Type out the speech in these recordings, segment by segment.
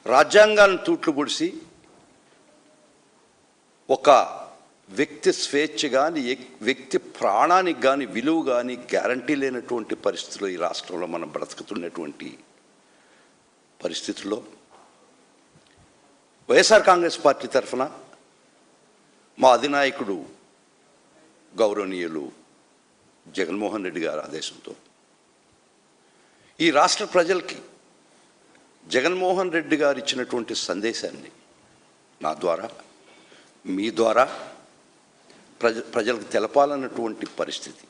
రాజ్యాంగాన్ని తూట్లు పొడిచి ఒక వ్యక్తి స్వేచ్ఛ కానీ వ్యక్తి ప్రాణానికి కానీ విలువ కానీ గ్యారంటీ లేనటువంటి పరిస్థితుల్లో ఈ రాష్ట్రంలో మనం బ్రతుకుతున్నటువంటి పరిస్థితుల్లో వైఎస్ఆర్ కాంగ్రెస్ పార్టీ తరఫున మా అధినాయకుడు గౌరవనీయులు జగన్మోహన్ రెడ్డి గారి ఆదేశంతో ఈ రాష్ట్ర ప్రజలకి జగన్మోహన్ రెడ్డి గారు ఇచ్చినటువంటి సందేశాన్ని నా ద్వారా మీ ద్వారా ప్రజలకు తెలపాలన్నటువంటి పరిస్థితి.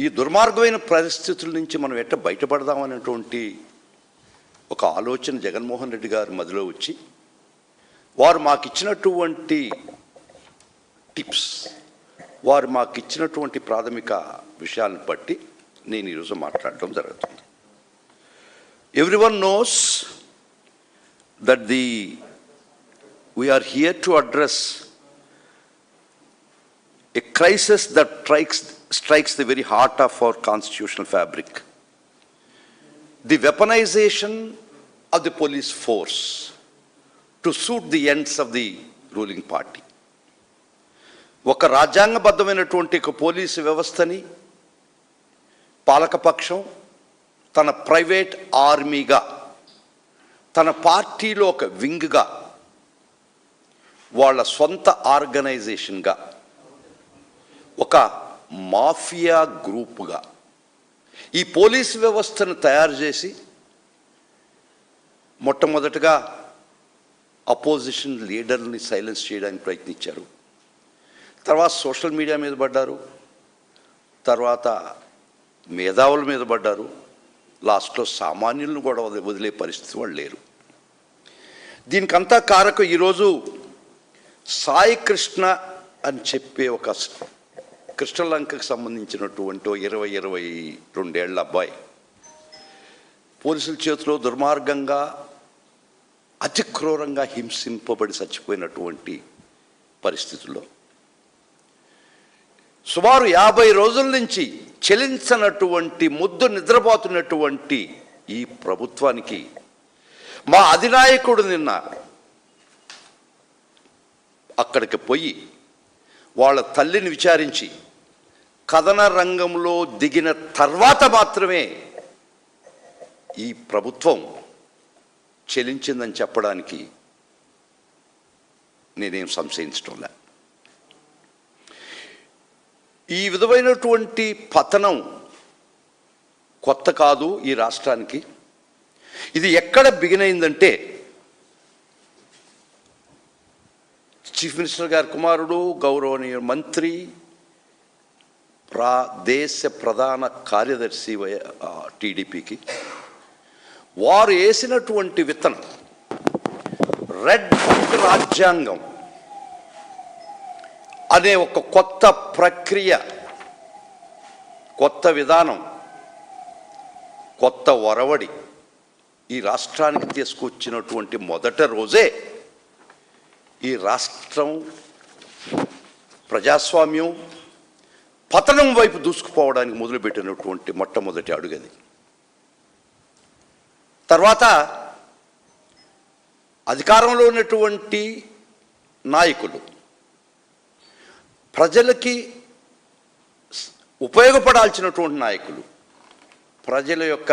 ఈ దుర్మార్గమైన పరిస్థితుల నుంచి మనం ఎట్లా బయటపడదామనేటువంటి ఒక ఆలోచన జగన్మోహన్ రెడ్డి గారి మదిలో వచ్చి వారు మాకు ఇచ్చినటువంటి టిప్స్, వారు మాకు ఇచ్చినటువంటి ప్రాథమిక విషయాలను బట్టి నేను ఈరోజు మాట్లాడటం జరుగుతుంది. Everyone knows that we are here to address a crisis that strikes the very heart of our constitutional fabric. The weaponization of the police force to suit the ends of the ruling party. ఒక రాజ్యాంగబద్ధమైనటువంటి ఒక police వ్యవస్థని పాలకపక్షం తన private ఆర్మీగా, తన పార్టీలో ఒక వింగ్గా, వాళ్ళ సొంత ఆర్గనైజేషన్గా, ఒక మాఫియా గ్రూపుగా ఈ పోలీసు వ్యవస్థను తయారు చేసి మొట్టమొదటగా అపోజిషన్ లీడర్ని సైలెన్స్ చేయడానికి ప్రయత్నించారు. తర్వాత సోషల్ మీడియా మీద పడ్డారు, తర్వాత మేధావుల మీద పడ్డారు, లాస్ట్లో సామాన్యులను కూడా వదిలే పరిస్థితి వాళ్ళు లేరు. దీనికంతా కారకం ఈరోజు సాయి కృష్ణ అని చెప్పే ఒక కృష్ణలంకకు సంబంధించినటువంటి 22 ఏళ్ల అబ్బాయి పోలీసుల చేతిలో దుర్మార్గంగా అతి క్రూరంగా హింసింపబడి చచ్చిపోయినటువంటి పరిస్థితుల్లో సుమారు 50 రోజుల నుంచి చెలించనటువంటి ముద్దు నిద్రపోతున్నటువంటి ఈ ప్రభుత్వానికి మా అధినాయకుడు నిన్న అక్కడికి పోయి వాళ్ళ తల్లిని విచారించి కథన రంగంలో దిగిన తర్వాత మాత్రమే ఈ ప్రభుత్వం చెలించిందని చెప్పడానికి నేనేం సంశయించటంలే. ఈ విధమైనటువంటి పతనం కొత్త కాదు ఈ రాష్ట్రానికి. ఇది ఎక్కడ బిగినైందంటే చీఫ్ మినిస్టర్ గారి కుమారుడు, గౌరవనీయ మంత్రి, దేశ ప్రధాన కార్యదర్శి టీడీపీకి వారు వేసినటువంటి విత్తనం రెడ్ బుక్ రాజ్యాంగం అనే ఒక కొత్త ప్రక్రియ, కొత్త విధానం, కొత్త ఒరవడి ఈ రాష్ట్రానికి తీసుకొచ్చినటువంటి మొదటి రోజే ఈ రాష్ట్రం ప్రజాస్వామ్యం పతనం వైపు దూసుకుపోవడానికి మొదలుపెట్టినటువంటి మొట్టమొదటి అడుగది. తర్వాత అధికారంలో ఉన్నటువంటి నాయకులు ప్రజలకి ఉపయోగపడాల్సినటువంటి నాయకులు, ప్రజల యొక్క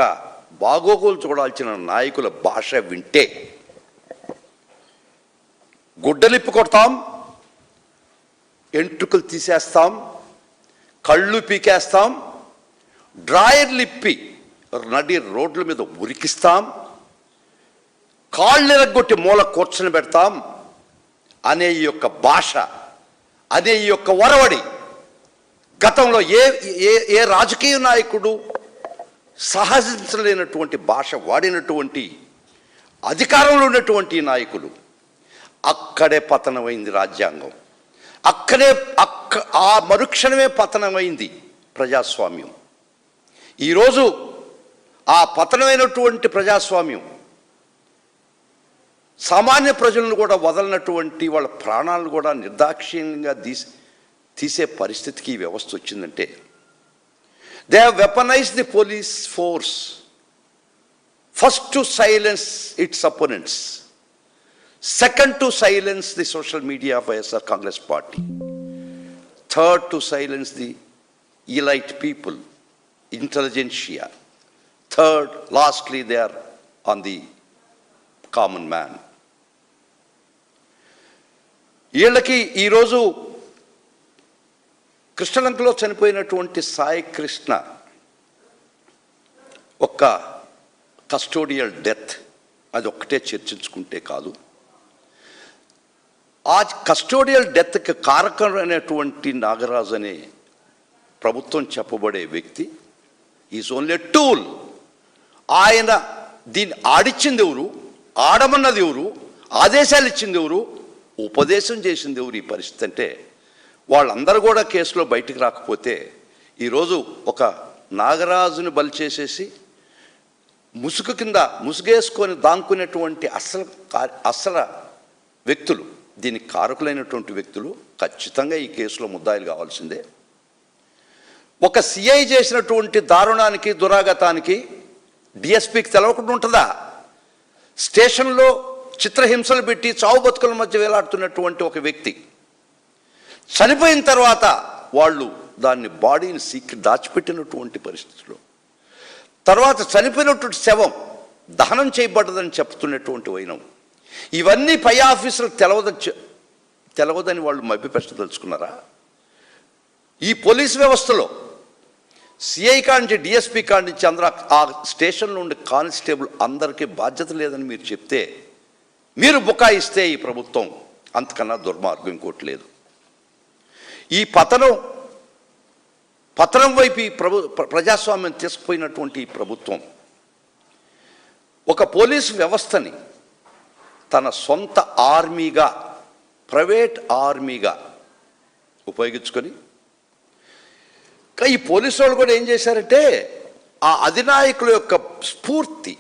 బాగోగులు చూడాల్సిన నాయకుల భాష వింటే గుడ్డలిప్పి కొడతాం, ఎంట్రుకలు తీసేస్తాం, కళ్ళు పీకేస్తాం, డ్రాయర్లు ఇప్పి నడి రోడ్ల మీద ఉరికిస్తాం, కాళ్ళు ఎరగొట్టి మూల కూర్చొని పెడతాం అనే ఈ యొక్క భాష, అనే ఈ యొక్క ఒరవడి గతంలో ఏ రాజకీయ నాయకుడు సహజించలేనటువంటి భాష వాడినటువంటి అధికారంలో ఉన్నటువంటి నాయకులు అక్కడే పతనమైంది రాజ్యాంగం. ఆ మరుక్షణమే పతనమైంది ప్రజాస్వామ్యం. ఈరోజు ఆ పతనమైనటువంటి ప్రజాస్వామ్యం సామాన్య ప్రజలను కూడా వదలనటువంటి వాళ్ళ ప్రాణాలను కూడా నిర్దాక్షిణ్యంగా తీసే పరిస్థితికి ఈ వ్యవస్థ వచ్చిందంటే they have weaponised the police force First, to silence its opponents. Second, to silence the social media of YSR Congress Party. Third, to silence the elite people, intelligentsia. Third, lastly, they are on the common man. వీళ్ళకి ఈరోజు కృష్ణలంకలో చనిపోయినటువంటి సాయి కృష్ణ ఒక్క custodial death అది ఒక్కటే చర్చించుకుంటే కాదు, ఆ custodial డెత్కి కారకమైనటువంటి Nagaraju అనే ప్రభుత్వం చెప్పబడే వ్యక్తి ఈజ్ ఓన్లీ ఎ టూల్. ఆయన దీన్ని ఆడిచ్చింది ఎవరు, ఆడమన్నది ఎవరు, ఆదేశాలు ఇచ్చింది ఎవరు, ఉపదేశం చేసింది ఎవరు? ఈ పరిస్థితి అంటే వాళ్ళందరూ కూడా కేసులో బయటికి రాకపోతే ఈరోజు ఒక నాగరాజుని బలి చేసేసి ముసుగు కింద ముసుగేసుకొని దాంకునేటువంటి అసలు వ్యక్తులు, దీనికి కారకులైనటువంటి వ్యక్తులు ఖచ్చితంగా ఈ కేసులో ముద్దాయిలు కావాల్సిందే. ఒక సిఐ చేసినటువంటి దారుణానికి దురాగతానికి డిఎస్పీకి తెలవకుండా ఉంటుందా? స్టేషన్లో చిత్రహింసలు పెట్టి చావు బతుకుల మధ్య వేలాడుతున్నటువంటి ఒక వ్యక్తి చనిపోయిన తర్వాత వాళ్ళు దాన్ని బాడీని దాచిపెట్టినటువంటి పరిస్థితిలో, తర్వాత చనిపోయినటువంటి శవం దహనం చేయబడ్డదని చెప్తున్నటువంటి వైనం, ఇవన్నీ పై ఆఫీసులకు తెలవదని వాళ్ళు మభ్యపెట్టదలుచుకున్నారా? ఈ పోలీస్ వ్యవస్థలో సిఐ కానించి డిఎస్పీ కానించి అందరూ ఆ స్టేషన్లో ఉండే కానిస్టేబుల్ అందరికీ బాధ్యత లేదని మీరు చెప్తే, మీరు బుకాయిస్తే ఈ ప్రభుత్వం అంతకన్నా దుర్మార్గం ఇంకోటి లేదు. ఈ పతనం వైపు ఈ ప్రజాస్వామ్యం తీసుకుపోయినటువంటి ఈ ప్రభుత్వం ఒక పోలీసు వ్యవస్థని తన సొంత ఆర్మీగా, ప్రైవేట్ ఆర్మీగా ఉపయోగించుకొని, ఈ పోలీసు వాళ్ళు కూడా ఏం చేశారంటే ఆ అధినాయకుల యొక్క స్ఫూర్తి,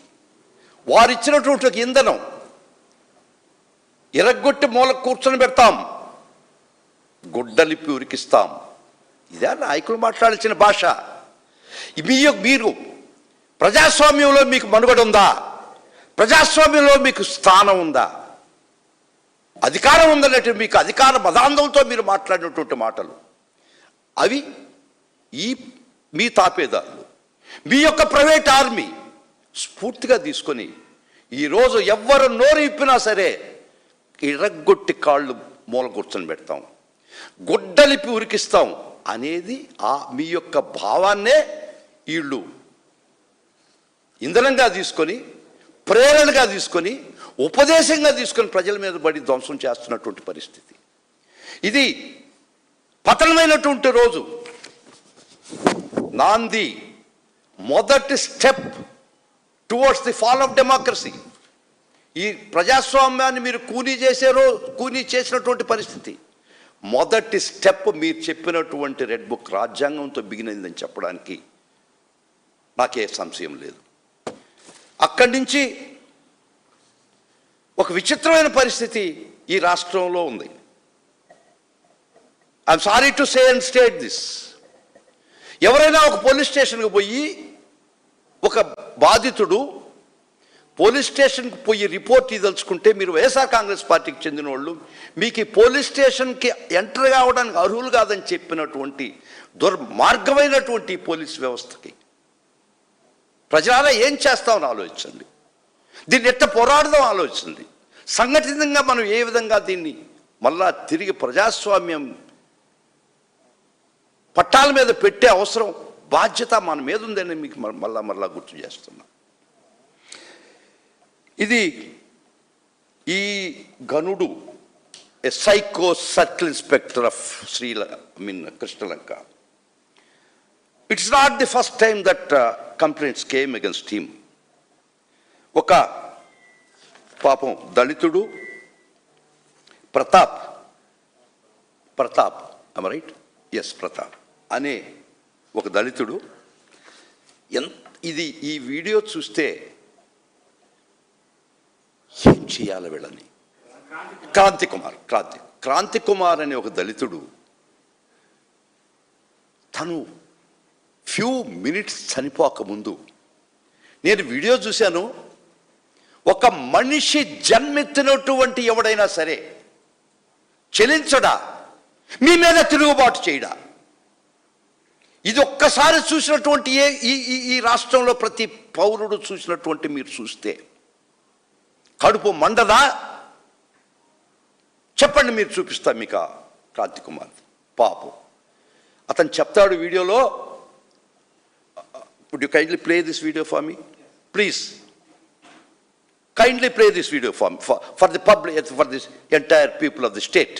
వారిచ్చినటువంటి ఒక ఇంధనం ఎరగొట్టి మూల కూర్చొని పెడతాం, గుడ్డలిప్పి ఉరికిస్తాం. ఇదే నాయకులు మాట్లాడాల్సిన భాష. మీరు ప్రజాస్వామ్యంలో మీకు మనుగడ ఉందా? ప్రజాస్వామ్యంలో మీకు స్థానం ఉందా? అధికారం ఉందన్నట్టు మీకు అధికార మదాంధంతో మీరు మాట్లాడినటువంటి మాటలు అవి మీ తాపేదారులు, మీ యొక్క ప్రైవేట్ ఆర్మీ స్ఫూర్తిగా తీసుకొని ఈరోజు ఎవ్వరు నోరు ఇప్పినా సరే ఇరగ్గొట్టి కాళ్ళు మూల కూర్చొని పెడతాం, గుడ్డలిపి ఉరికిస్తాం అనేది మీ యొక్క భావాన్నే వీళ్ళు ఇంధనంగా తీసుకొని, ప్రేరణగా తీసుకొని, ఉపదేశంగా తీసుకొని ప్రజల మీద పడి ధ్వంసం చేస్తున్నటువంటి పరిస్థితి. ఇది పతనమైనటువంటి రోజు నాంది, మొదటి step towards the fall of democracy. ఈ ప్రజాస్వామ్యాన్ని మీరు కూనీ చేసినటువంటి పరిస్థితి. మొదటి స్టెప్ మీరు చెప్పినటువంటి రెడ్ బుక్ రాజ్యాంగంతో బిగినైందని చెప్పడానికి నాకే సంశయం లేదు. అక్కడి నుంచి ఒక విచిత్రమైన పరిస్థితి ఈ రాష్ట్రంలో ఉంది. I'm sorry to say and state this. ఎవరైనా ఒక పోలీస్ స్టేషన్కి పోయి, ఒక బాధితుడు పోలీస్ స్టేషన్కి పోయి రిపోర్ట్ ఇదలుచుకుంటే, మీరు వైఎస్ఆర్ కాంగ్రెస్ పార్టీకి చెందిన వాళ్ళు మీకు ఈ పోలీస్ స్టేషన్కి ఎంటర్ కావడానికి అర్హులు కాదని చెప్పినటువంటి దుర్మార్గమైనటువంటి పోలీస్ వ్యవస్థకి ప్రజలారా ఏం చేస్తామని ఆలోచించండి. దీన్ని ఎట్ట పోరాడదాం ఆలోచించండి. సంఘటితంగా మనం ఏ విధంగా దీన్ని మళ్ళా తిరిగి ప్రజాస్వామ్యం పట్టాల మీద పెట్టే అవసరం, బాధ్యత మన మీద ఉందని మీకు మళ్ళా గుర్తు చేస్తున్నా. ఇది ఈ గనుడు a psycho circle inspector of Krishnalanka. It's not the first time that complaints came against him. ఒక పాపం దళితుడు ప్రతాప్ రైట్, ఎస్ ప్రతాప్ అనే ఒక దళితుడు, ఈ వీడియో చూస్తే ఏం చేయాలి వీళ్ళని. క్రాంతి కుమార్ అనే ఒక దళితుడు తను ఫ్యూ మినిట్స్ చనిపోకముందు, నేను వీడియో చూశాను, ఒక మనిషి జన్మెత్తినటువంటి ఎవడైనా సరే చెలించడా, మీ మీద తిరుగుబాటు చేయడా? ఇది ఒక్కసారి చూసినటువంటి ఈ రాష్ట్రంలో ప్రతి పౌరుడు చూసినటువంటి మీరు చూస్తే కడుపు మండదా? చెప్పండి, మీరు చూపిస్తా మీకు. క్రాంతి కుమార్ పాపం అతను చెప్తాడు వీడియోలో. Would you kindly play this video for me please? Kindly play this video for the public, for this entire people of the state.